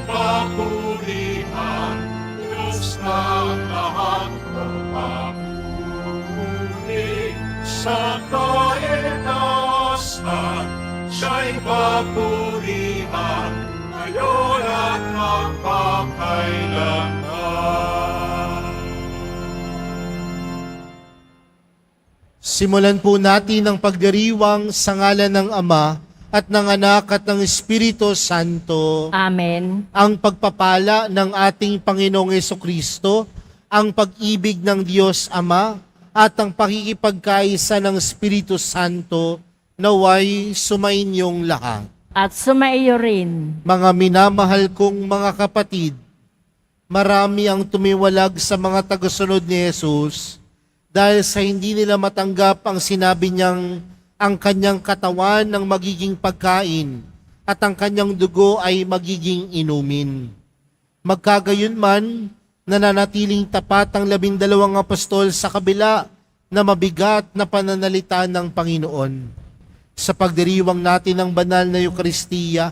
papurihan, Diyos ng lahat ng papuri. Sa kaitaasan, siya'y papurihan, ngayon at magpakailanman. Simulan po natin ang pagdiriwang sa ngalan ng Ama at ng Anak at ng Espiritu Santo. Amen. Ang pagpapala ng ating Panginoong Jesucristo, ang pag-ibig ng Diyos Ama, at ang pakikipagkaisa ng Espiritu Santo naway sumainyong lahat. At sumaiyo rin. Mga minamahal kong mga kapatid, marami ang tumiwalag sa mga tagasunod ni Jesus dahil sa hindi nila matanggap ang sinabi niyang ang kanyang katawan ng magiging pagkain at ang kanyang dugo ay magiging inumin. Magkagayunman, nananatiling tapat ang 12 apostol sa kabila na mabigat na pananalita ng Panginoon. Sa pagdiriwang natin ng banal na Eukaristiya,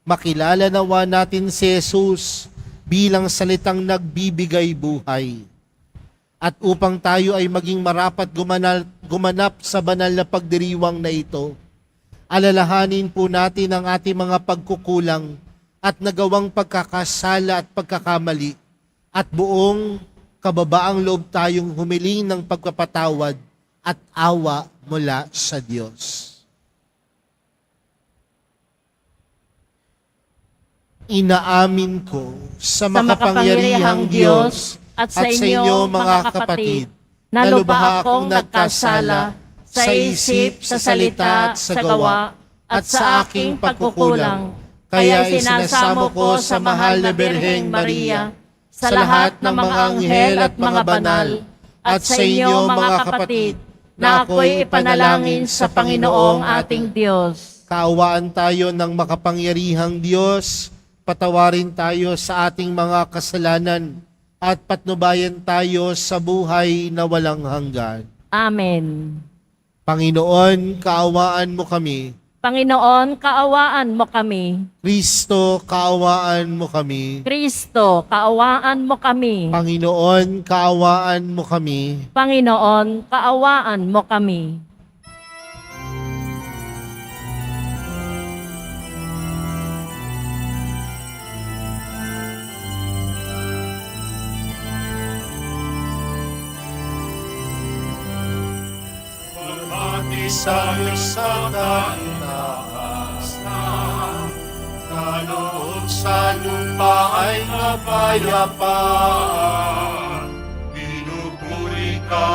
makilala nawa natin si Jesus bilang salitang nagbibigay buhay. At upang tayo ay maging marapat gumanap sa banal na pagdiriwang na ito, alalahanin po natin ang ating mga pagkukulang at nagawang pagkakasala at pagkakamali, at buong kababaang loob tayong humiling ng pagpapatawad at awa mula sa Diyos. Inaamin ko sa makapangyarihang Diyos at sa inyo mga kapatid, na lubha akong nagkasala sa isip, sa salita at sa gawa, at sa aking pagkukulang. Kaya isinasamo ko sa mahal na Birheng Maria, sa lahat ng mga anghel at mga banal, at sa inyo mga kapatid, na ako'y ipanalangin sa Panginoong ating Diyos. Kaawaan tayo ng makapangyarihang Diyos, patawarin tayo sa ating mga kasalanan, at patnubayan tayo sa buhay na walang hanggan. Amen. Panginoon, kaawaan mo kami. Panginoon, kaawaan mo kami. Kristo, kaawaan mo kami. Kristo, kaawaan mo kami. Panginoon, kaawaan mo kami. Panginoon, kaawaan mo kami. Isang itaas na kaloob sa lupa ay napayapaan. Pinupuri ka,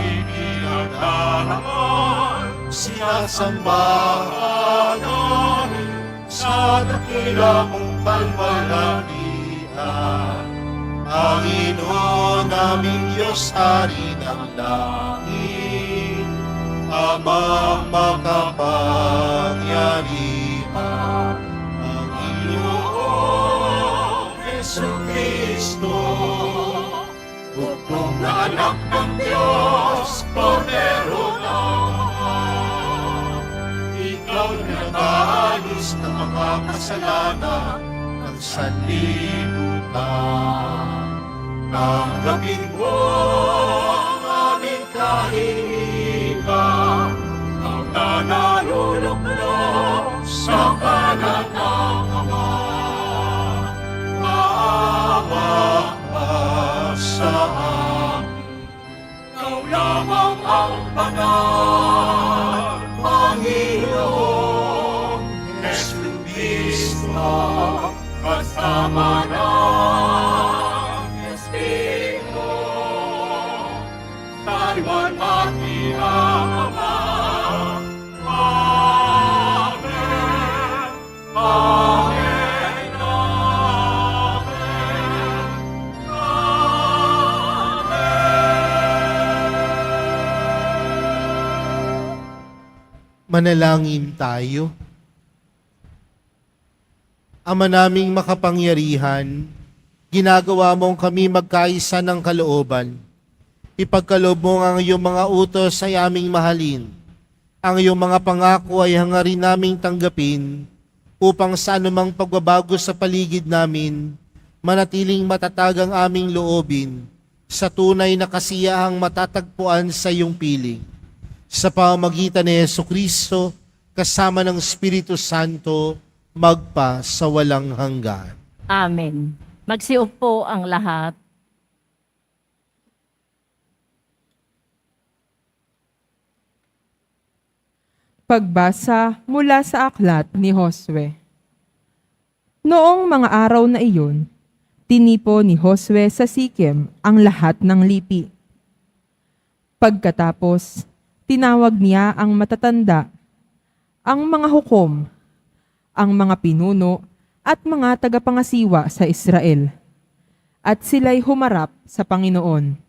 ibinagdaraman, sinasamba ka namin sa dakila mong kalwalhatian. Panginoon naming Diyos, Hari ng langit, Amang makapangyarihan, Panginoong Jesucristo, bukong na anak ng Diyos, Kordero ng Ama. Ikaw na nag-aayos ng mga kasalanan ng sanlibutan. Tanggapin mo ang aming kahilingan, ang nanaluluklok sa kanan ng Ama. Maawa ka sa amin, ikaw lamang ang banal, Panginoon Jesucristo, kasama ng Espiritu, taliwan natin ang Ama. Amen. Amen. Amen. Manalangin tayo. Ama naming makapangyarihan, ginagawa mong kami magkaisa ng kalooban. Ipagkaloob mo ang iyong mga utos ay aming mahalin. Ang iyong mga pangako ay hangarin naming tanggapin upang sa anumang pagbabago sa paligid namin, manatiling matatag ang aming loobin sa tunay na kasiyahang matatagpuan sa iyong piling. Sa pamamagitan ni Jesucristo, kasama ng Espiritu Santo, magpa sa walang hanggan. Amen. Magsiupo ang lahat. Pagbasa mula sa aklat ni Josue. Noong mga araw na iyon, tinipo ni Josue sa Sikem ang lahat ng lipi. Pagkatapos, tinawag niya ang matatanda, ang mga hukom, ang mga pinuno at mga tagapangasiwa sa Israel, at sila'y humarap sa Panginoon.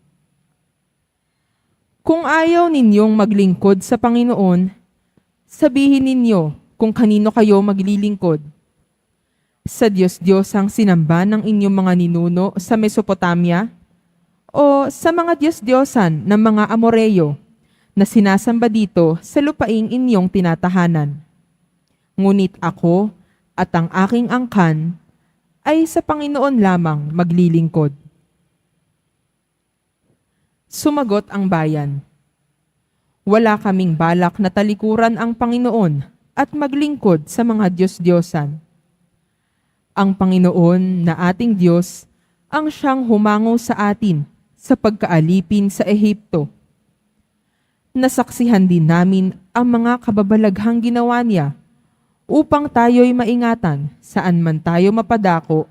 Kung ayaw ninyong maglingkod sa Panginoon, sabihin ninyo kung kanino kayo maglilingkod. Sa Diyos-Diyosang sinamba ng inyong mga ninuno sa Mesopotamia, o sa mga Diyos-Diyosan ng mga Amoreyo na sinasamba dito sa lupaing inyong tinatahanan. Ngunit ako at ang aking angkan ay sa Panginoon lamang maglilingkod. Sumagot ang bayan, wala kaming balak na talikuran ang Panginoon at maglingkod sa mga Diyos-Diyosan. Ang Panginoon na ating Diyos ang siyang humango sa atin sa pagkaalipin sa Ehipto. Nasaksihan din namin ang mga kababalaghang ginawa niya upang tayo'y maingatan saan man tayo mapadako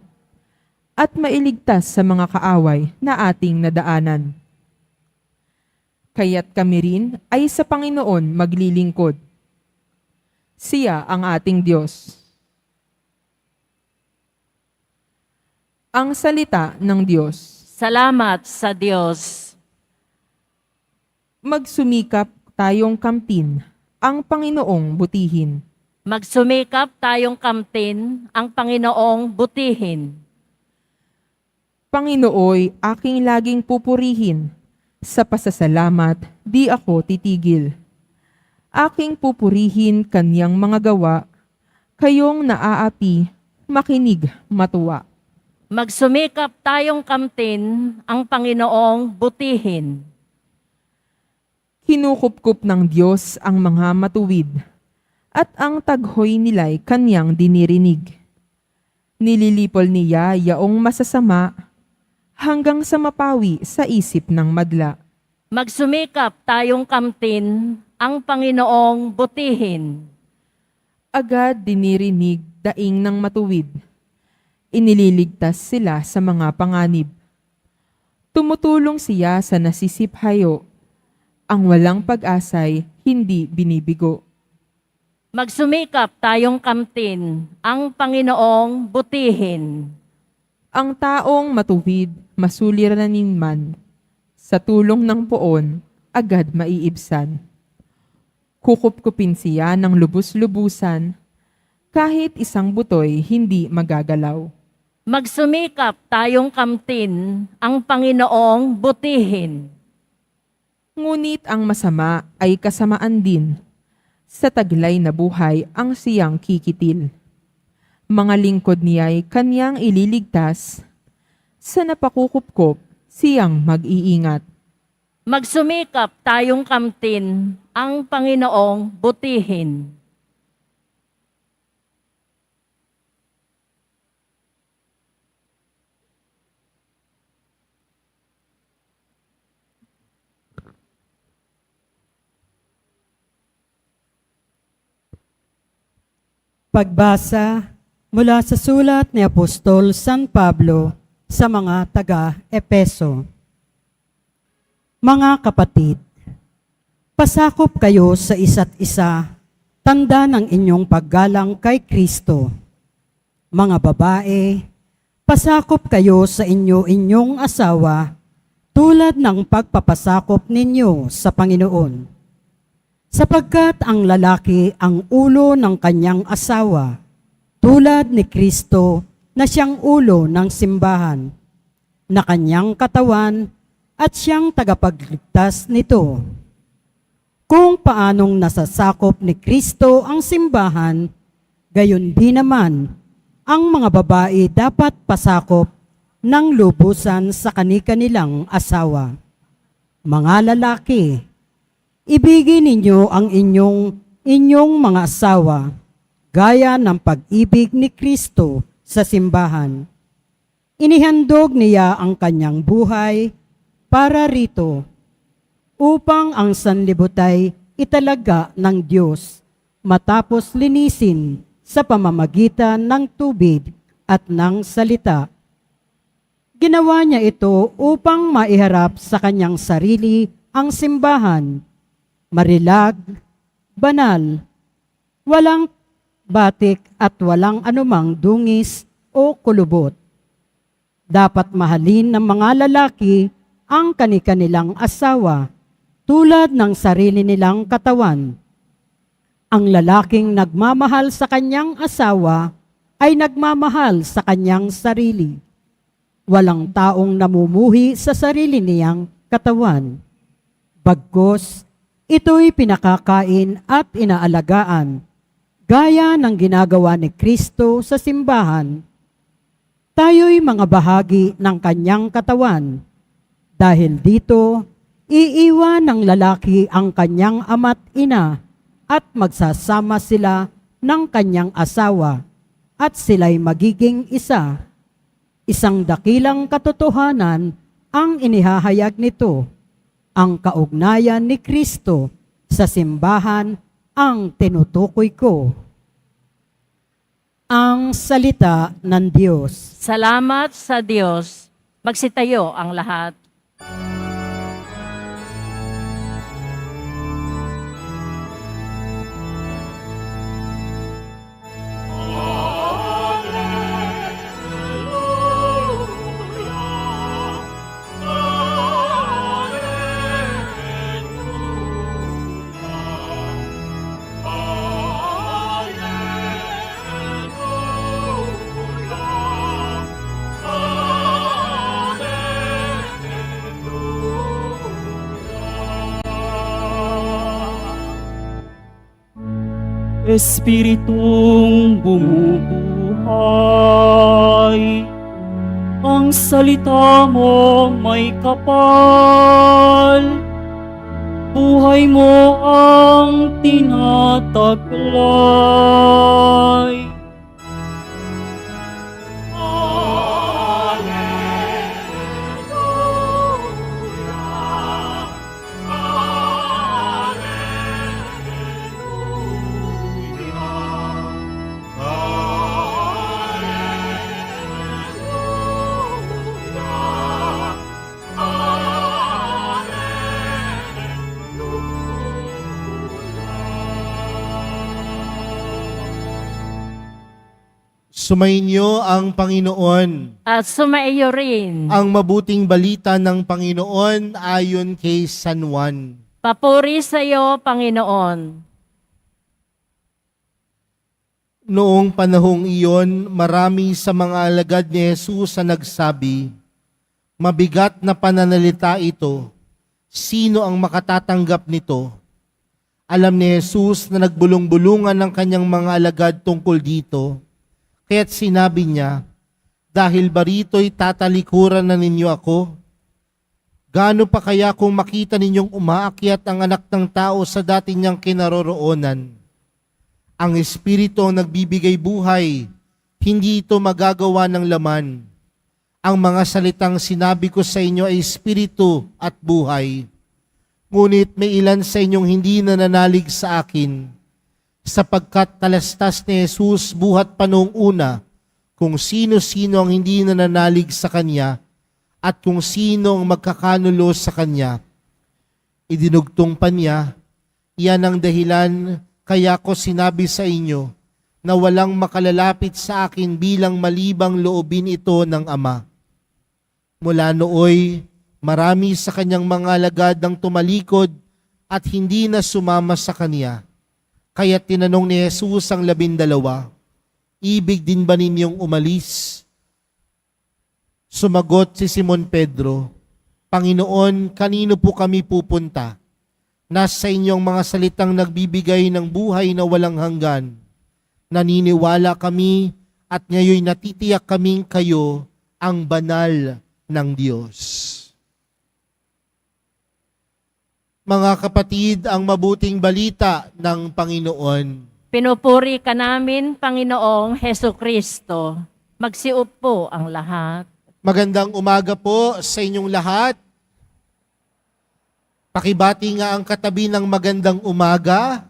at mailigtas sa mga kaaway na ating nadaanan. Kaya't kami rin ay sa Panginoon maglilingkod. Siya ang ating Diyos. Ang salita ng Diyos. Salamat sa Diyos. Magsumikap tayong kamtin, ang Panginoong butihin. Magsumikap tayong kamtin, ang Panginoong butihin. Panginooy, aking laging pupurihin. Sa pasasalamat, di ako titigil. Aking pupurihin kanyang mga gawa, kayong naaapi, makinig, matuwa. Magsumikap tayong kamtin, ang Panginoong butihin. Kinukupkup ng Diyos ang mga matuwid, at ang taghoy nila'y kanyang dinirinig. Nililipol niya yaong masasama, hanggang sa mapawi sa isip ng madla. Magsumikap tayong kamtin, ang Panginoong butihin. Agad dinirinig daing ng matuwid. Inililigtas sila sa mga panganib. Tumutulong siya sa nasisiphayo. Ang walang pag-asay hindi binibigo. Magsumikap tayong kamtin, ang Panginoong butihin. Ang taong matuwid, masuliranin man, sa tulong ng poon, agad maiibsan. Kukupkupin siya ng lubus-lubusan, kahit isang butoy hindi magagalaw. Magsumikap tayong kamtin, ang Panginoong butihin. Ngunit ang masama ay kasamaan din. Sa taglay na buhay ang siyang kikitil. Mga lingkod niya'y kanyang ililigtas. Sa napakukupkop, siyang mag-iingat. Magsumikap tayong kamtin, ang Panginoong butihin. Pagbasa mula sa sulat ni Apostol San Pablo sa mga taga-Epeso. Mga kapatid, pasakop kayo sa isa't isa, tanda ng inyong paggalang kay Kristo. Mga babae, pasakop kayo sa inyong asawa tulad ng pagpapasakop ninyo sa Panginoon. Sapagkat ang lalaki ang ulo ng kanyang asawa, tulad ni Kristo na siyang ulo ng simbahan, na kanyang katawan at siyang tagapagligtas nito. Kung paanong nasasakop ni Kristo ang simbahan, Gayon din naman, ang mga babae dapat pasakop ng lubusan sa kani-kanilang asawa. Mga lalaki, ibigin ninyo ang inyong mga asawa gaya ng pag-ibig ni Kristo sa simbahan. Inihandog niya ang kanyang buhay para rito upang ang sanlibutan italaga ng Diyos matapos linisin sa pamamagitan ng tubig at ng salita. Ginawa niya ito upang maiharap sa kanyang sarili ang simbahan, marilag, banal, walang batik at walang anumang dungis o kulubot. Dapat mahalin ng mga lalaki ang kani-kanilang asawa tulad ng sarili nilang katawan. Ang lalaking nagmamahal sa kanyang asawa ay nagmamahal sa kanyang sarili. Walang taong namumuhi sa sarili niyang katawan. Bagkus, ito'y pinakakain at inaalagaan, gaya ng ginagawa ni Kristo sa simbahan. Tayo'y mga bahagi ng kanyang katawan. Dahil dito, iiwan ng lalaki ang kanyang ama't ina at magsasama sila ng kanyang asawa at sila'y magiging isa. Isang dakilang katotohanan ang inihahayag nito. Ang kaugnayan ni Kristo sa simbahan ang tinutukoy ko. Ang salita ng Diyos. Salamat sa Diyos. Magsitayo ang lahat. Espiritong bumubuhay, ang salita mo may kapal, buhay mo ang tinataglay. Sumainyo ang Panginoon. At sumaiyo rin. Ang mabuting balita ng Panginoon ayon kay San Juan. Papuri sa iyo, Panginoon. Noong panahong iyon, marami sa mga alagad ni Jesus ang nagsabi, "Mabigat na pananalita ito. Sino ang makatatanggap nito?" Alam ni Jesus na nagbulong-bulungan ng kanyang mga alagad tungkol dito. Kaya't sinabi niya, "Dahil ba rito'y tatalikuran na ninyo ako? Gaano pa kaya kung makita ninyong umaakyat ang anak ng tao sa dati niyang kinaroroonan? Ang Espiritu ang nagbibigay buhay, hindi ito magagawa ng laman. Ang mga salitang sinabi ko sa inyo ay Espiritu at buhay. Ngunit may ilan sa inyong hindi nananalig sa akin, sapagkat talastas ni Jesus buhat pa noong una kung sino-sino ang hindi nananalig sa Kanya at kung sino ang magkakanulo sa Kanya. Idinugtong pa niya, iyan ang dahilan kaya ko sinabi sa inyo na walang makalalapit sa akin bilang malibang loobin ito ng Ama. Mula nooy, marami sa Kanyang mga alagad ang tumalikod at hindi na sumama sa Kanya. Kaya tinanong ni Jesus ang 12, "Ibig din ba ninyong umalis?" Sumagot si Simon Pedro, "Panginoon, kanino po kami pupunta? Nasa inyong mga salitang nagbibigay ng buhay na walang hanggan. Naniniwala kami at ngayon natitiyak kaming kayo ang banal ng Diyos. Mga kapatid, ang mabuting balita ng Panginoon. Pinupuri ka namin, Panginoong Heso Kristo. Magsiupo ang lahat. Magandang umaga po sa inyong lahat. Pakibati nga ang katabi ng magandang umaga.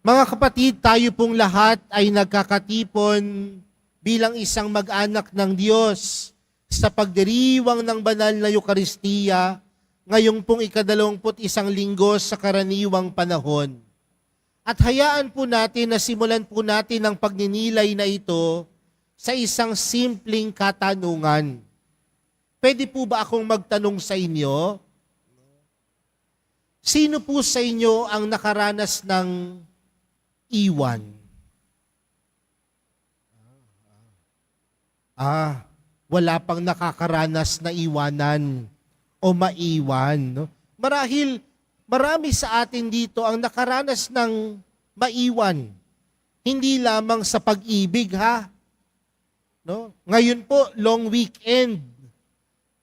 Mga kapatid, tayo pong lahat ay nagkakatipon bilang isang mag-anak ng Diyos sa pagdiriwang ng banal na Eukaristiya ngayong pong ika-21 linggo sa karaniwang panahon. At hayaan po natin na simulan po natin ang pagninilay na ito sa isang simpleng katanungan. Pwede po ba akong magtanong sa inyo? Sino po sa inyo ang nakaranas ng iwan? Wala pang nakakaranas na iwanan o maiwan. No? Marahil, marami sa atin dito ang nakaranas ng maiwan. Hindi lamang sa pag-ibig, ha? No? Ngayon po, long weekend.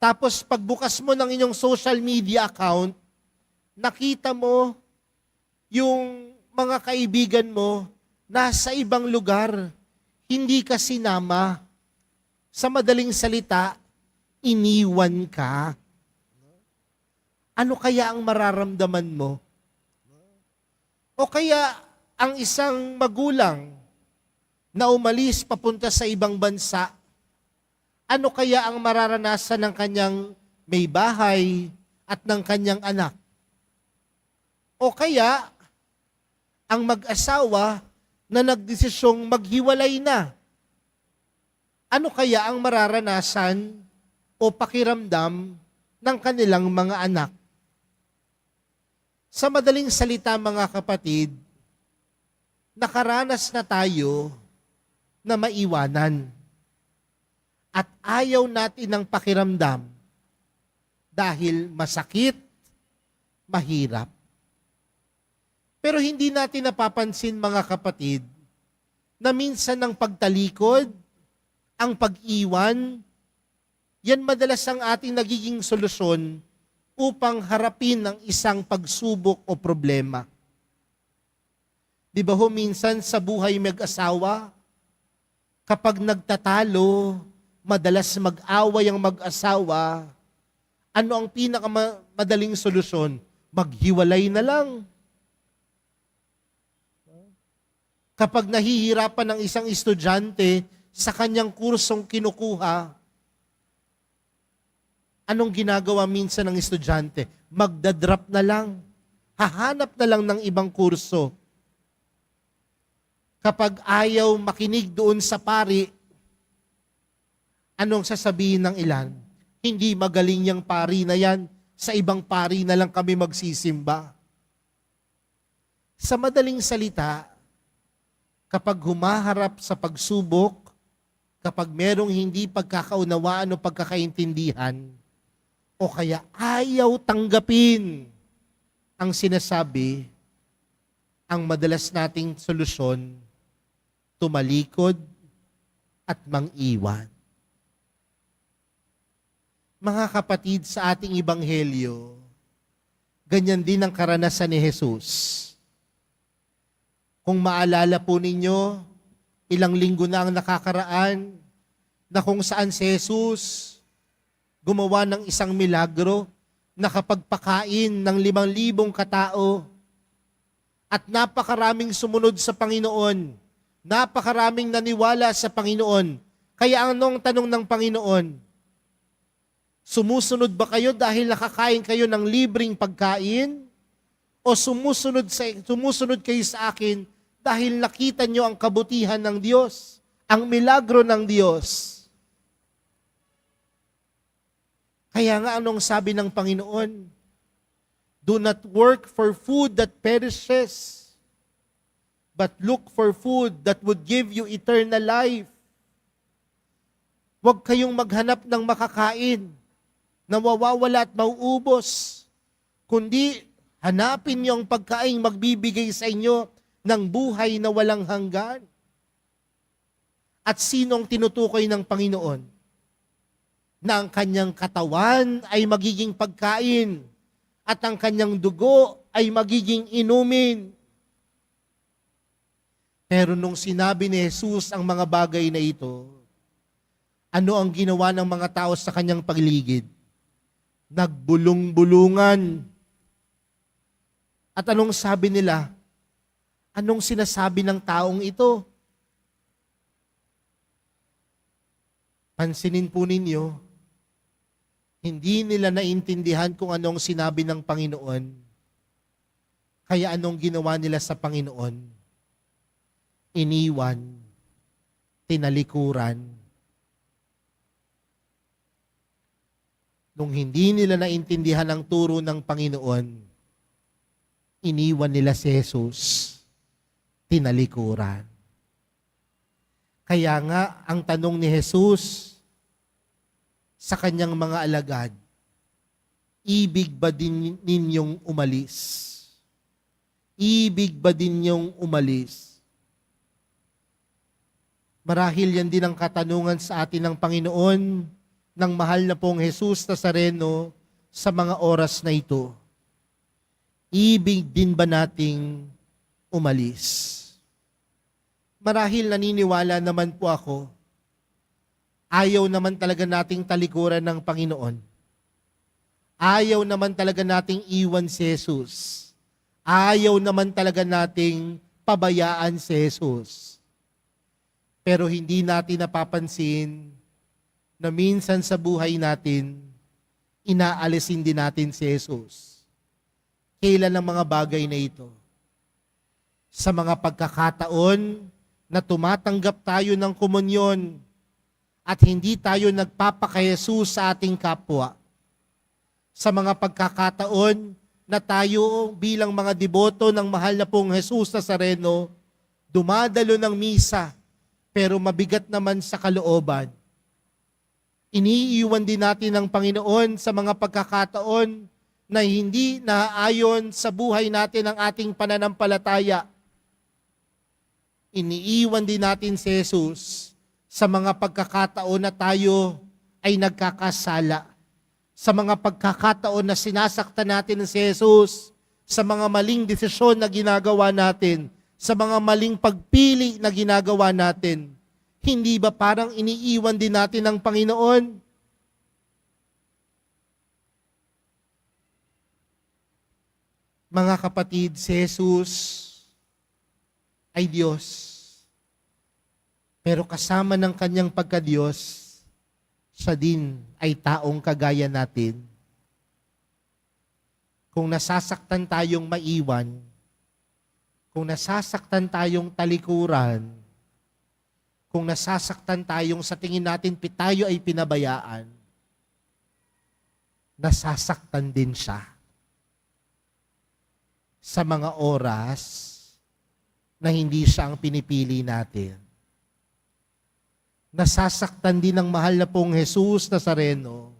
Tapos pagbukas mo ng inyong social media account, nakita mo yung mga kaibigan mo nasa ibang lugar, hindi ka sinama. Sa madaling salita, iniwan ka. Ano kaya ang mararamdaman mo? O kaya ang isang magulang na umalis papunta sa ibang bansa, ano kaya ang mararanasan ng kanyang may bahay at ng kanyang anak? O kaya ang mag-asawa na nagdesisyong maghiwalay na, ano kaya ang mararanasan o pakiramdam ng kanilang mga anak? Sa madaling salita, mga kapatid, nakaranas na tayo na maiwanan. At ayaw natin ng pakiramdam dahil masakit, mahirap. Pero hindi natin napapansin, mga kapatid, na minsan ng pagtalikod, ang pag-iwan, yan madalas ang ating nagiging solusyon upang harapin ang isang pagsubok o problema. Di ba ho minsan sa buhay mag-asawa, kapag nagtatalo, madalas mag-away ang mag-asawa, ano ang pinakamadaling solusyon? Maghiwalay na lang. Kapag nahihirapan ng isang estudyante sa kanyang kursong kinukuha, anong ginagawa minsan ng estudyante? Magdadrop na lang. Hahanap na lang ng ibang kurso. Kapag ayaw makinig doon sa pari, anong sasabihin ng ilan? Hindi magaling yung pari na yan. Sa ibang pari na lang kami magsisimba. Sa madaling salita, kapag humaharap sa pagsubok, kapag merong hindi pagkakaunawaan o pagkakaintindihan, o kaya ayaw tanggapin ang sinasabi, ang madalas nating solusyon, tumalikod at mang-iwan. Mga kapatid, sa ating ebanghelyo, ganyan din ang karanasan ni Jesus. Kung maalala po ninyo, ilang linggo na ang nakakaraan na kung saan si Jesus gumawa ng isang milagro, nakapagpakain ng 5,000 katao at napakaraming sumunod sa Panginoon, napakaraming naniwala sa Panginoon. Kaya anong tanong ng Panginoon? Sumusunod ba kayo dahil nakakain kayo ng libreng pagkain? O sumusunod kayo sa akin dahil nakita nyo ang kabutihan ng Diyos, ang milagro ng Diyos? Kaya nga anong sabi ng Panginoon? Do not work for food that perishes, but look for food that would give you eternal life. Huwag kayong maghanap ng makakain na mawawala at mauubos, kundi hanapin niyo ang pagkain magbibigay sa inyo ng buhay na walang hanggan. At sinong tinutukoy ng Panginoon? Na ang kanyang katawan ay magiging pagkain at ang kanyang dugo ay magiging inumin. Pero nung sinabi ni Jesus ang mga bagay na ito, ano ang ginawa ng mga tao sa kanyang paligid? Nagbulong-bulungan. At anong sabi nila? Anong sinasabi ng taong ito? Pansinin po ninyo, hindi nila naintindihan kung anong sinabi ng Panginoon. Kaya anong ginawa nila sa Panginoon? Iniwan, tinalikuran. Nung hindi nila naintindihan ang turo ng Panginoon, iniwan nila si Jesus, tinalikuran. Kaya nga, ang tanong ni Jesus sa kanyang mga alagad, ibig ba din ninyong umalis? Ibig ba din ninyong umalis? Marahil yan din ang katanungan sa atin ng Panginoon ng mahal na pong Jesus Nazareno sa mga oras na ito. Ibig din ba nating umalis? Marahil naniniwala naman po ako, ayaw naman talaga nating talikuran ng Panginoon. Ayaw naman talaga nating iwan si Jesus. Ayaw naman talaga nating pabayaan si Jesus. Pero hindi natin napapansin na minsan sa buhay natin, inaalisin din natin si Jesus. Kailan ang mga bagay na ito? Sa mga pagkakataon na tumatanggap tayo ng komunyon at hindi tayo nagpapaka-Jesus sa ating kapwa. Sa mga pagkakataon na tayo bilang mga deboto ng mahal na pong Jesus Nazareno, dumadalo ng misa, pero mabigat naman sa kalooban. Iniiwan din natin ng Panginoon sa mga pagkakataon na hindi naaayon sa buhay natin ang ating pananampalataya. Iniiwan din natin si Jesus sa mga pagkakataon na tayo ay nagkakasala. Sa mga pagkakataon na sinasaktan natin si Jesus, sa mga maling desisyon na ginagawa natin, sa mga maling pagpili na ginagawa natin. Hindi ba parang iniiwan din natin ng Panginoon? Mga kapatid, si Jesus ay Diyos. Pero kasama ng kanyang pagka-Diyos, siya din ay taong kagaya natin. Kung nasasaktan tayong maiwan, kung nasasaktan tayong talikuran, kung nasasaktan tayong sa tingin natin tayo ay pinabayaan, nasasaktan din siya sa mga oras na hindi siya ang pinipili natin. Nasasaktan din ng mahal na pong Jesus Nazareno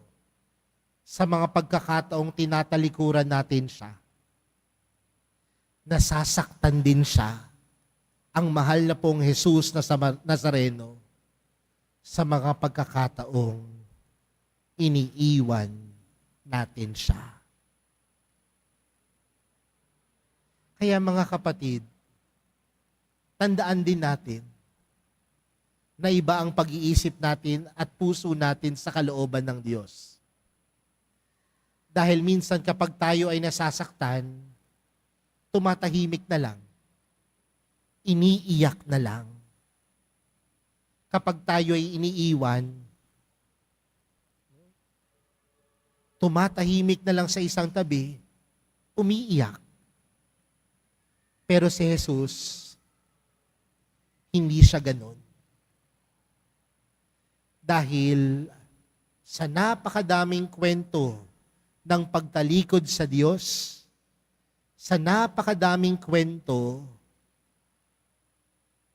sa mga pagkakataong tinatalikuran natin siya. Nasasaktan din siya, ang mahal na pong Jesus Nazareno, sa mga pagkakataong iniiwan natin siya. Kaya mga kapatid, tandaan din natin na iba ang pag-iisip natin at puso natin sa kalooban ng Diyos. Dahil minsan kapag tayo ay nasasaktan, tumatahimik na lang. Iniiyak na lang. Kapag tayo ay iniiwan, tumatahimik na lang sa isang tabi, umiiyak. Pero si Jesus, hindi siya ganon. Dahil sa napakadaming kwento ng pagtalikod sa Diyos, sa napakadaming kwento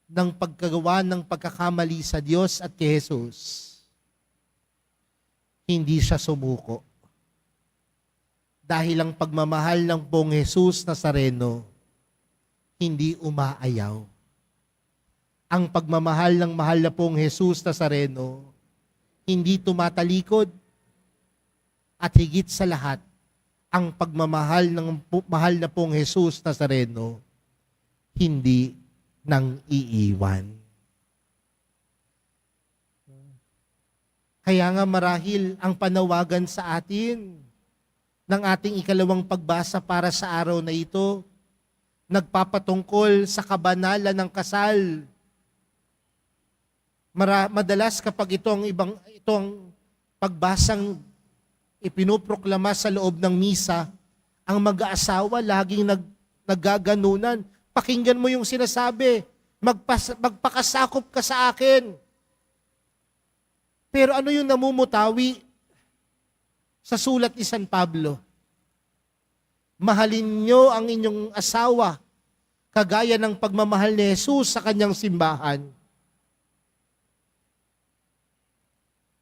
ng pagkagawa ng pagkakamali sa Diyos at kay Jesus, hindi siya sumuko. Dahil ang pagmamahal ng pong Jesus Nazareno, hindi umaayaw. Ang pagmamahal ng mahal na pong Jesus Nazareno, hindi tumatalikod. At higit sa lahat, ang pagmamahal ng mahal na pong Jesus Nazareno, hindi nang iiwan. Kaya nga marahil ang panawagan sa atin ng ating ikalawang pagbasa para sa araw na ito, nagpapatungkol sa kabanalan ng kasal. Madalas kapag itong pagbasang ipinoproklama sa loob ng misa, ang mag-aasawa laging naggaganunan. Pakinggan mo yung sinasabi, magpakasakop ka sa akin. Pero ano yung namumutawi sa sulat ni San Pablo? Mahalin nyo ang inyong asawa kagaya ng pagmamahal ni Jesus sa kanyang simbahan.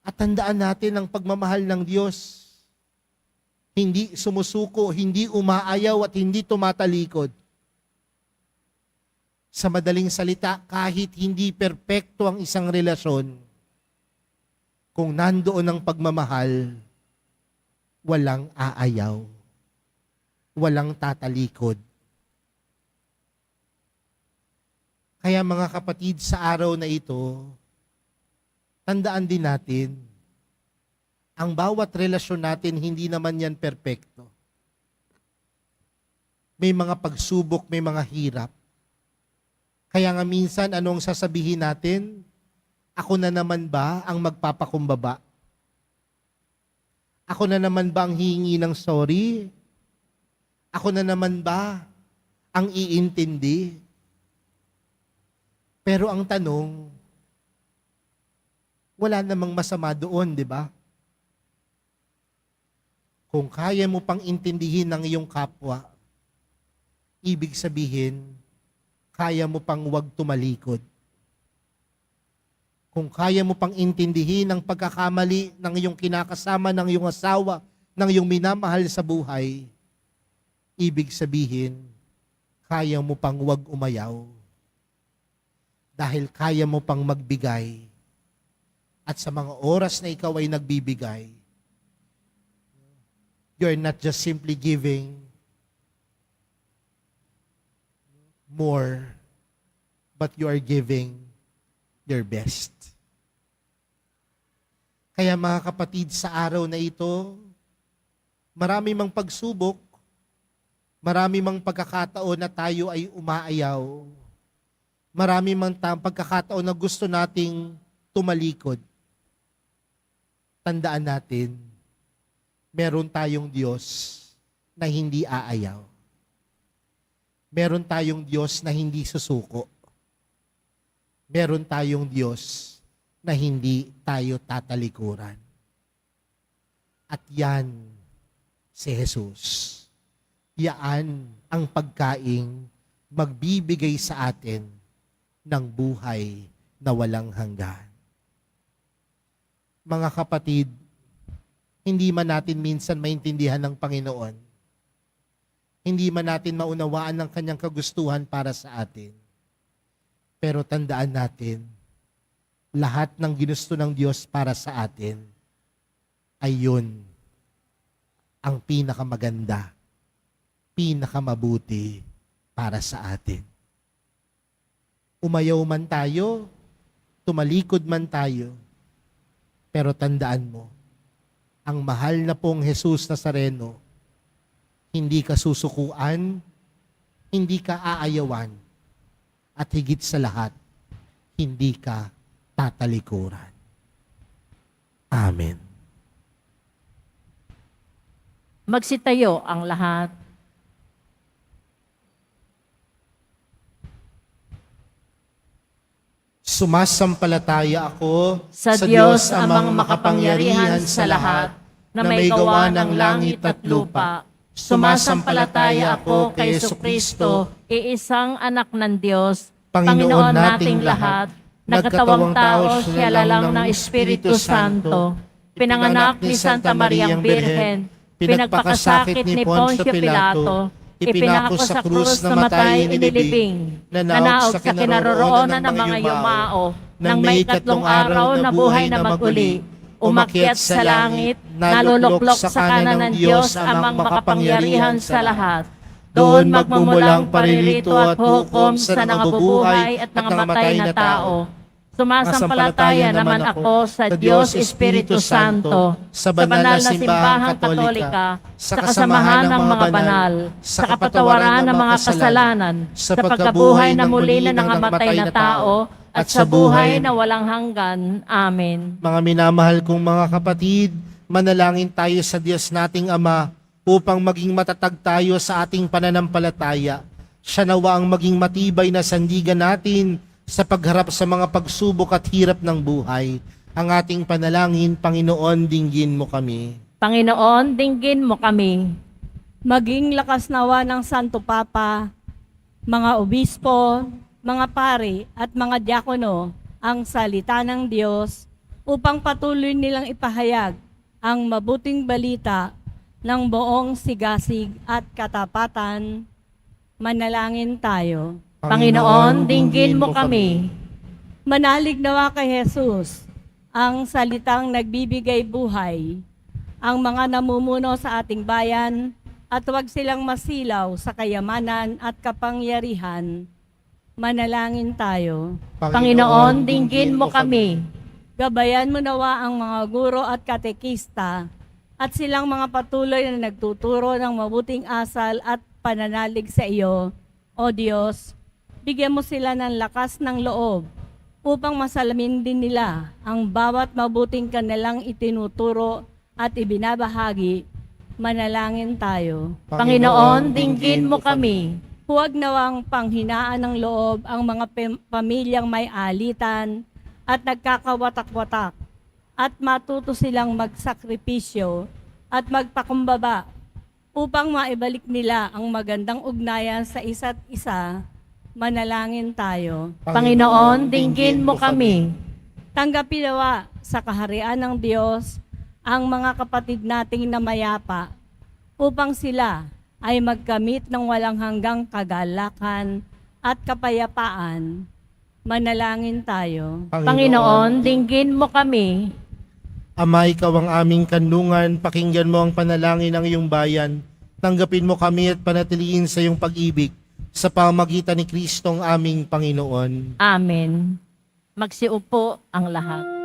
At tandaan natin ang pagmamahal ng Diyos. Hindi sumusuko, hindi umaayaw at hindi tumatalikod. Sa madaling salita, kahit hindi perpekto ang isang relasyon, kung nandoon ang pagmamahal, walang aayaw, walang tatalikod. Kaya mga kapatid, sa araw na ito, tandaan din natin, ang bawat relasyon natin, hindi naman yan perpekto. May mga pagsubok, may mga hirap. Kaya nga minsan, anong sasabihin natin? Ako na naman ba ang magpapakumbaba? Ako na naman ba ang hihingi ng sorry? Ako na naman ba ang iintindi? Pero ang tanong, wala namang masama doon, di ba? Kung kaya mo pang intindihin ng iyong kapwa, ibig sabihin, kaya mo pang wag tumalikod. Kung kaya mo pang intindihin ang pagkakamali ng iyong kinakasama, ng iyong asawa, ng iyong minamahal sa buhay, ibig sabihin, kaya mo pang wag umayaw. Dahil kaya mo pang magbigay. At sa mga oras na ikaw ay nagbibigay, you're not just simply giving more, but you are giving your best. Kaya mga kapatid, sa araw na ito, marami mang pagsubok, marami mang pagkakataon na tayo ay umaayaw, marami mang pagkakataon na gusto nating tumalikod. Tandaan natin, meron tayong Diyos na hindi aayaw. Meron tayong Diyos na hindi susuko. Meron tayong Diyos na hindi tayo tatalikuran. At yan si Jesus. Yaan ang pagkaing magbibigay sa atin ng buhay na walang hanggan. Mga kapatid, hindi man natin minsan maintindihan ng Panginoon. Hindi man natin maunawaan ng kanyang kagustuhan para sa atin. Pero tandaan natin, lahat ng ginusto ng Diyos para sa atin ay yun ang pinakamaganda, pinakamabuti para sa atin. Umayaw man tayo, tumalikod man tayo, pero tandaan mo, ang mahal na pong Jesus Nazareno, hindi ka susukuan, hindi ka aayawan, at higit sa lahat, hindi ka tatalikuran. Amen. Magsitayo ang lahat. Sumasampalataya ako Sa Diyos amang makapangyarihan sa lahat, na may gawa ng langit at lupa. Sumasampalataya ako kay Jesucristo, iisang anak ng Diyos, Panginoon nating lahat, nagkatawang tao siya lalang ng Espiritu Santo, pinanganak ni Santa Mariang Birhen, pinagpakasakit ni Poncio Pilato, ipinako sa krus na matay inilibing, nanaog sa kinaroroonan ng mga yumao, nang may ikatlong araw na buhay na maguli, umakyat sa langit, naluluklok sa kanan ng Diyos amang makapangyarihan sa lahat. Doon magmumulang paririto at hukom sa nangabubuhay at nangamatay na tao. Sumasampalataya naman ako sa Diyos Espiritu Santo, sa banal na simbahang katolika, sa kasamahan ng mga banal, sa kapatawaran ng mga kasalanan, sa pagkabuhay na muli na nangamatay na tao, at sa buhay na walang hanggan. Amen. Mga minamahal kong mga kapatid, manalangin tayo sa Diyos nating Ama upang maging matatag tayo sa ating pananampalataya. Siya nawa ang maging matibay na sandigan natin sa pagharap sa mga pagsubok at hirap ng buhay. Ang ating panalangin, Panginoon, dinggin mo kami. Panginoon, dinggin mo kami. Maging lakas nawa ng Santo Papa, mga obispo, mga pari at mga diakono ang salita ng Diyos upang patuloy nilang ipahayag ang mabuting balita ng buong sigasig at katapatan. Manalangin tayo. Panginoon, dinggin mo kami. Manalig nawa kay Jesus, ang salitang nagbibigay buhay, ang mga namumuno sa ating bayan, at huwag silang masilaw sa kayamanan at kapangyarihan. Manalangin tayo. Panginoon, dinggin mo kami. Gabayan mo nawa ang mga guro at katekista at silang mga patuloy na nagtuturo ng mabuting asal at pananalig sa iyo. O Diyos, bigyan mo sila ng lakas ng loob upang masalamin din nila ang bawat mabuting kanilang itinuturo at ibinabahagi. Manalangin tayo. Panginoon, dinggin mo kami. Huwag nawang panghinaan ng loob ang mga pamilyang may alitan at nagkakawatak-watak at matuto silang magsakripisyo at magpakumbaba upang maibalik nila ang magandang ugnayan sa isa't isa. Manalangin tayo. Panginoon, dinggin mo kami. Tanggapin nawa sa kaharian ng Diyos ang mga kapatid nating namayapa upang sila ay magkamit ng walang hanggang kagalakan at kapayapaan. Manalangin tayo. Panginoon, dinggin mo kami. Ama, ikaw ang aming kanlungan, pakinggan mo ang panalangin ng iyong bayan. Tanggapin mo kami at panatiliin sa iyong pag-ibig sa pamamagitan ni Kristong aming Panginoon. Amen. Magsiupo ang lahat.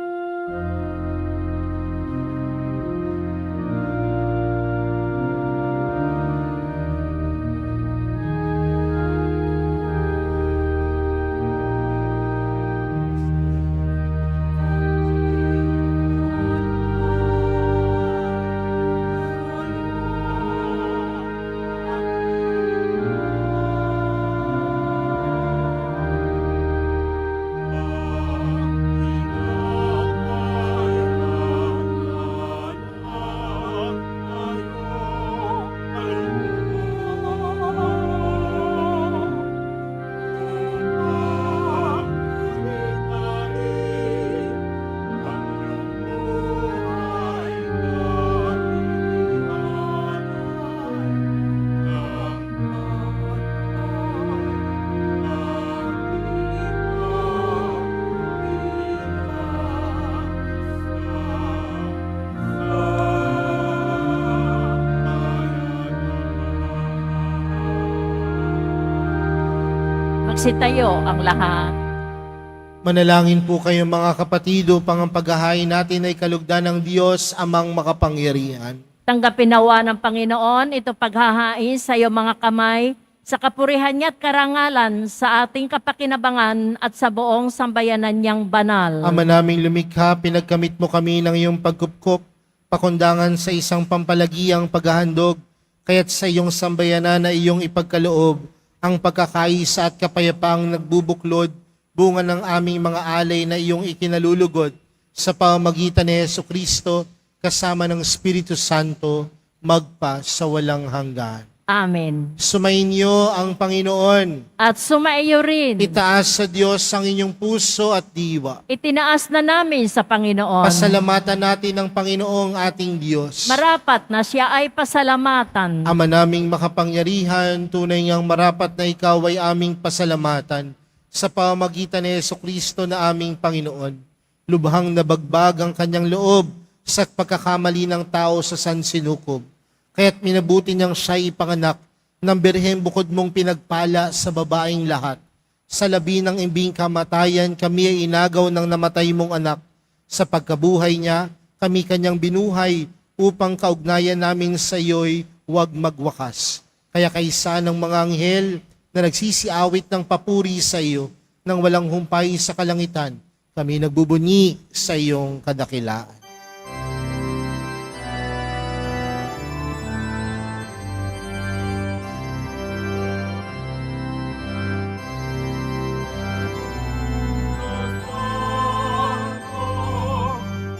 Magsitayo ang lahat. Manalangin po kayo mga kapatid upang ang paghahain natin ay kalugdan ng Diyos amang makapangyarihan. Tanggapin nawa ng Panginoon ito paghahain sa iyo mga kamay, sa kapurihan niya at karangalan, sa ating kapakinabangan at sa buong sambayanan niyang banal. Ama naming lumikha, pinagkamit mo kami ng iyong pagkupkop, pakundangan sa isang pampalagiang paghahandog, kaya't sa iyong sambayanan na iyong ipagkaloob, ang pagkakaisa at kapayapaang nagbubuklod, bunga ng aming mga alay na iyong ikinalulugod sa pamamagitan ni Jesucristo kasama ng Espiritu Santo magpa sa walang hanggan. Amen. Sumainyo ang Panginoon. At sumaiyo rin. Itaas sa Diyos ang inyong puso at diwa. Itinaas na namin sa Panginoon. Pasalamatan natin ang Panginoong ating Diyos. Marapat na siya ay pasalamatan. Ama naming makapangyarihan, tunay ngang marapat na ikaw ay aming pasalamatan sa pamamagitan ni Jesucristo na aming Panginoon. Lubhang nabagbag ang kanyang loob sa pagkakamali ng tao sa sansinukob. Kaya't minabuti niyang siya ipanganak ng birheng bukod mong pinagpala sa babaeng lahat. Sa labi ng imbing kamatayan, kami ay inagaw ng namatay mong anak. Sa pagkabuhay niya, kami kanyang binuhay upang kaugnayan namin sa iyo'y huwag magwakas. Kaya kaysa ng mga anghel na nagsisiawit ng papuri sa iyo nang walang humpay sa kalangitan, kami nagbubunyi sa iyong kadakilaan.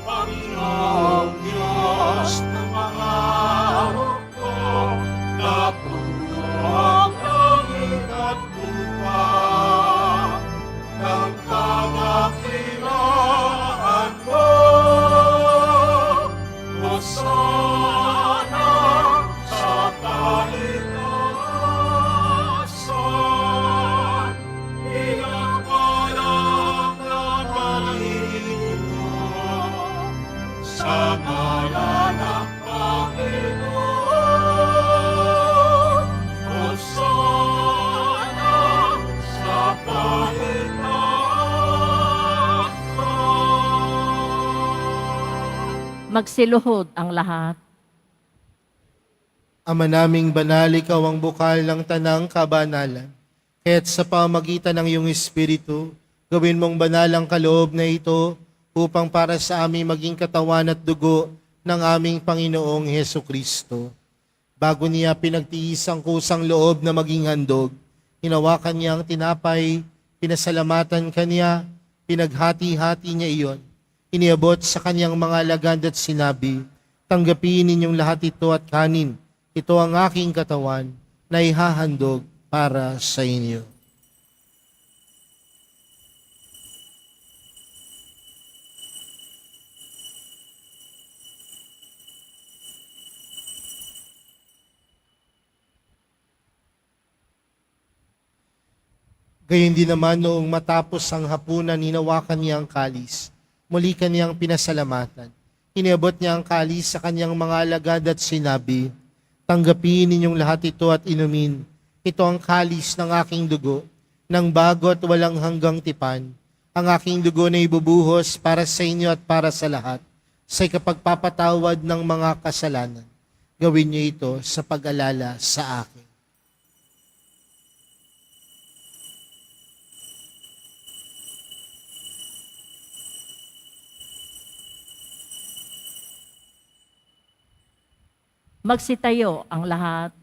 Panginoong Diyos ng mga hukbo, na puno ang langit at lupa, ng kadakilaan mo. Hosana sa talintasan, iyagpalang natalino sa ngalan ng Panginoon. Hosana sa talintasan. Magsiluhod ang lahat. Ama naming banal, ikaw ang bukal ng tanang kabanalan. Kaya't sa pamagitan ng iyong Espiritu, gawin mong banal ang kaloob na ito upang para sa aming maging katawan at dugo ng aming Panginoong Hesukristo. Bago niya pinagtiis ang kusang loob na maging handog, hinawakan niya ang tinapay, pinasalamatan kanya, pinaghati-hati niya iyon. Iniabot sa kanyang mga alagad at sinabi, tanggapin ninyong lahat ito at kanin. Ito ang aking katawan na ihahandog para sa inyo. Gayon din naman noong matapos ang hapunan, hinawakan niya ang kalis. Muli kaniyang pinasalamatan. Iniabot niya ang kalis sa kanyang mga alagad at sinabi, tanggapin ninyong lahat ito at inumin. Ito ang kalis ng aking dugo, ng bago at walang hanggang tipan. Ang aking dugo na ibubuhos para sa inyo at para sa lahat, sa ikapagpapatawad ng mga kasalanan. Gawin niyo ito sa pag-alala sa akin. Magsitayo ang lahat.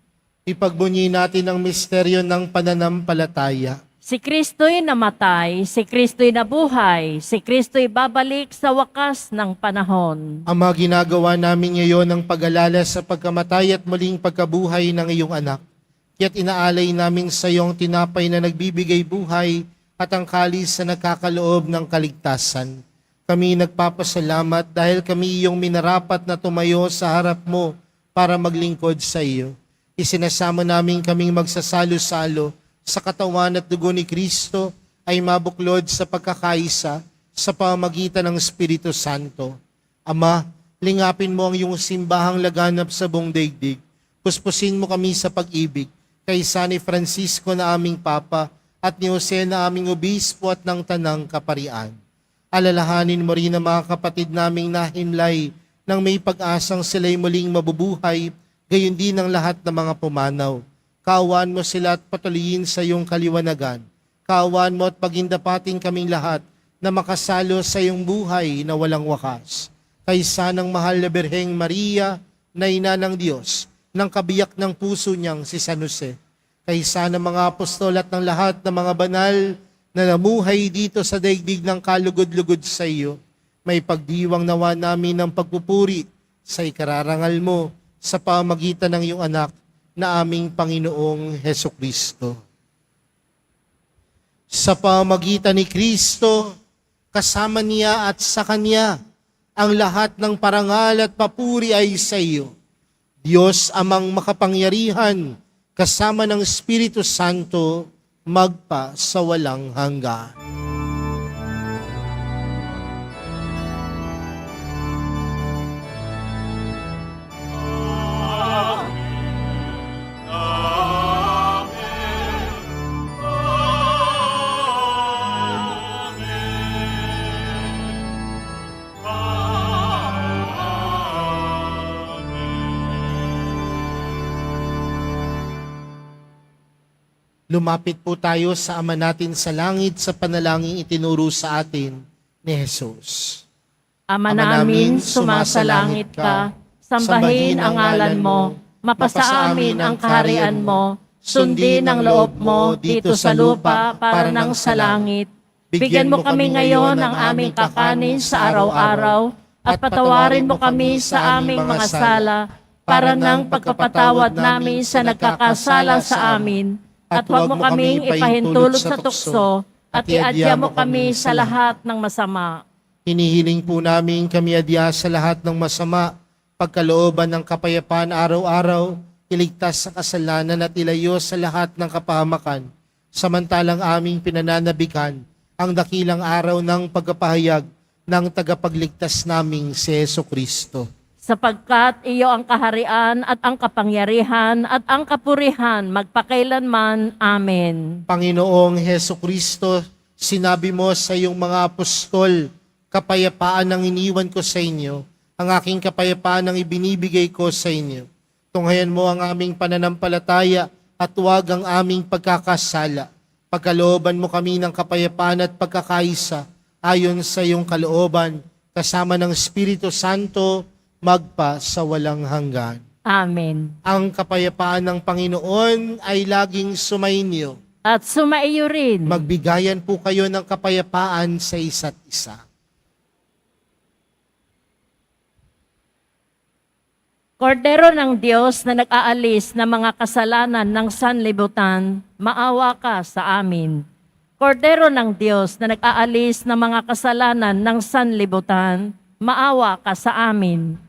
Ipagbunyi natin ang misteryo ng pananampalataya. Si Kristo'y namatay, si Kristo'y nabuhay, si Kristo'y babalik sa wakas ng panahon. Ama, ginagawa namin ngayon ang pag-alala sa pagkamatay at muling pagkabuhay ng iyong anak. Kaya't inaalay namin sa iyong tinapay na nagbibigay buhay at ang kalis na nagkakaloob ng kaligtasan. Kami nagpapasalamat dahil kami iyong minarapat na tumayo sa harap mo para maglingkod sa iyo. Isinasamo namin kaming magsasalo-salo sa katawan at dugo ni Kristo ay mabuklod sa pagkakaisa sa pamamagitan ng Espiritu Santo. Ama, lingapin mo ang iyong simbahang laganap sa buong daigdig. Puspusin mo kami sa pag-ibig kaysa ni Francisco na aming Papa at ni Jose na aming Obispo at ng Tanang Kaparian. Alalahanin mo rin ang mga kapatid naming nahimlay nang may pag-asang sila'y muling mabubuhay, gayon din ang lahat ng mga pumanaw. Kaawaan mo sila at patuloyin sa iyong kaliwanagan. Kaawaan mo at pagindapating kaming lahat na makasalo sa iyong buhay na walang wakas. Kaysa ng mahal na Birheng Maria, na ina ng Diyos, ng kabiyak ng puso niyang si San Jose. Kaysa ng mga apostol at ng lahat ng mga banal na namuhay dito sa daigdig ng kalugod-lugod sa iyo, may pagdiwang nawa namin ng pagpupuri sa ikararangal mo sa pamagitan ng iyong anak na aming Panginoong Heso Kristo. Sa pamagitan ni Kristo, kasama niya at sa Kanya, ang lahat ng parangal at papuri ay sa iyo. Diyos amang makapangyarihan, kasama ng Espiritu Santo, magpa sa walang hanggan. Lumapit po tayo sa Ama natin sa langit sa panalangin itinuro sa atin ni Jesus. Ama namin, sumasalangit ka, sambahin ang ngalan mo, mapasa amin ang kaharian mo, sundin ang loob mo dito sa lupa para nang sa langit. Bigyan mo kami ngayon ng aming kakanin sa araw-araw at patawarin mo kami sa aming mga sala para nang pagpapatawad namin sa nagkakasala sa amin. At huwag mo kaming ipahintulot sa tukso at iadya mo kami sa lahat ng masama. Hinihiling po namin kami adya sa lahat ng masama, pagkalooban ng kapayapaan araw-araw, iligtas sa kasalanan at ilayo sa lahat ng kapahamakan, samantalang aming pinananabikan ang dakilang araw ng pagkapahayag ng tagapagligtas naming si Heso Kristo. Sapagkat iyo ang kaharian at ang kapangyarihan at ang kapurihan magpakailanman. Amen. Panginoong Heso Kristo, sinabi mo sa iyong mga apostol, kapayapaan ang iniwan ko sa inyo, ang aking kapayapaan ang ibinibigay ko sa inyo. Tunghayan mo ang aming pananampalataya at huwag ang aming pagkakasala. Pagkalooban mo kami ng kapayapaan at pagkakaisa ayon sa iyong kalooban, kasama ng Espiritu Santo, magpa sa walang hanggan. Amen. Ang kapayapaan ng Panginoon ay laging sumainyo. At sumaiyo rin. Magbigayan po kayo ng kapayapaan sa isa't isa. Kordero ng Diyos na nag-aalis ng mga kasalanan ng sanlibutan, maawa ka sa amin. Kordero ng Diyos na nag-aalis ng mga kasalanan ng sanlibutan, maawa ka sa amin.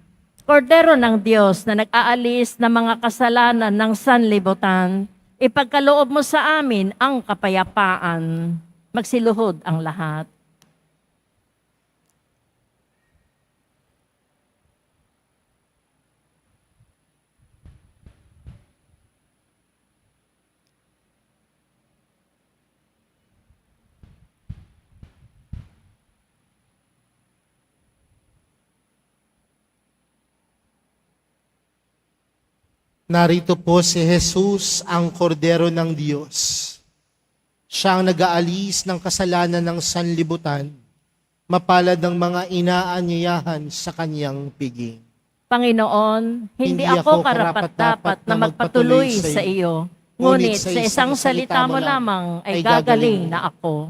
Kordero ng Diyos na nag-aalis ng mga kasalanan ng sanlibutan, ipagkaloob mo sa amin ang kapayapaan. Magsiluhod ang lahat. Narito po si Jesus, ang kordero ng Diyos. Siya ang nag-aalis ng kasalanan ng sanlibutan, mapalad ng mga inaanyayahan sa kanyang piging. Panginoon, hindi ako karapat-dapat na magpatuloy sa iyo, ngunit sa isang salita mo lamang ay gagaling na ako.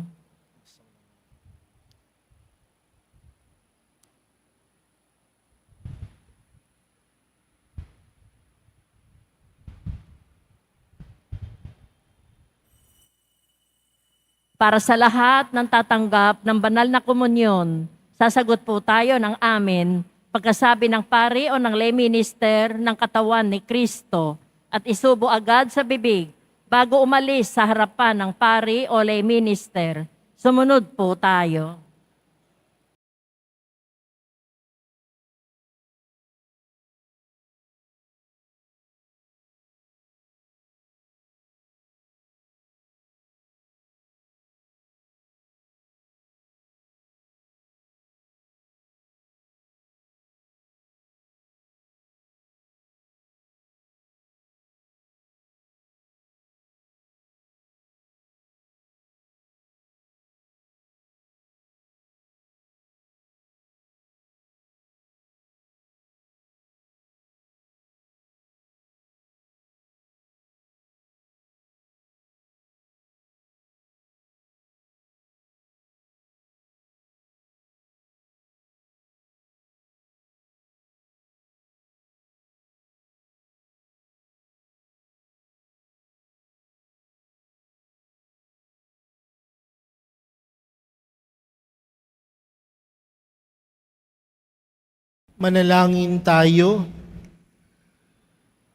Para sa lahat ng tatanggap ng banal na komunyon, sasagot po tayo ng amen pagkasabi ng pari o ng lay minister ng katawan ni Kristo at isubo agad sa bibig bago umalis sa harapan ng pari o lay minister. Sumunod po tayo. Manalangin tayo.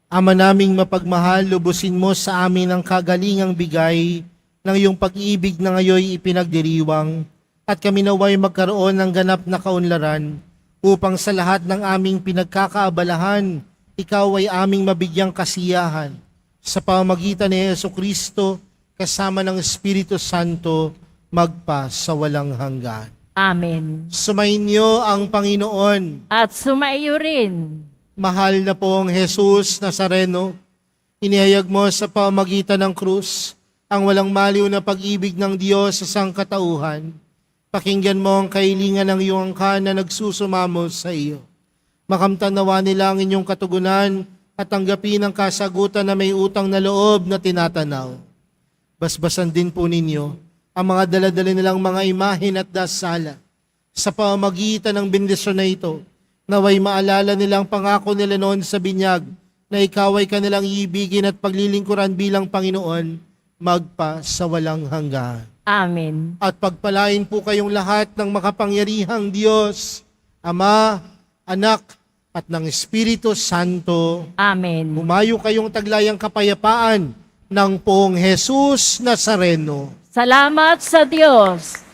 Ama naming mapagmahal, lubusin mo sa amin ang kagalingang bigay ng iyong pag-ibig na ngayon ipinagdiriwang at kami naway magkaroon ng ganap na kaunlaran upang sa lahat ng aming pinagkakaabalahan, ikaw ay aming mabigyang kasiyahan sa pamamagitan ni Jesucristo kasama ng Espiritu Santo magpa sa walang hanggan. Amen. Sumainyo ang Panginoon. At sumaiyo rin. Mahal na pong Jesus Nazareno, inihayag mo sa pamamagitan ng krus ang walang maliw na pag-ibig ng Diyos sa sangkatauhan. Pakinggan mo ang kahilingan ng iyong angkan na nagsusumamo sa iyo. Makamtan nawa nila ang inyong katugunan at tanggapin ang kasagutan na may utang na loob na tinatanaw. Basbasan din po ninyo ang mga daladala nilang mga imahin at dasala. Sa pamamagitan ng bendisyon na ito, naway maalala nilang pangako nila noon sa binyag na ikaw ay kanilang iibigin at paglilingkuran bilang Panginoon magpa sa walang hanggan. Amen. At pagpalain po kayong lahat ng makapangyarihang Diyos, Ama, Anak, at ng Espiritu Santo. Amen. Humayo kayong taglayang kapayapaan ng Poong Jesus Nazareno. Salamat sa Diyos.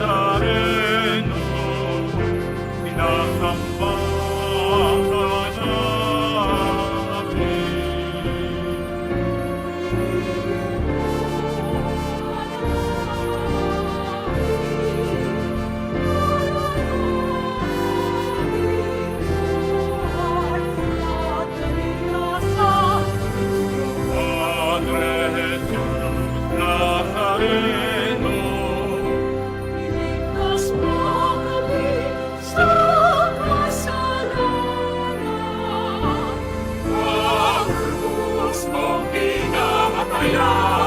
Nazareno, sinasamba ka namin. Padre Jesus Nazareno, iligtas mo kami sa kasalanan. Ang krus mong kinamatayan,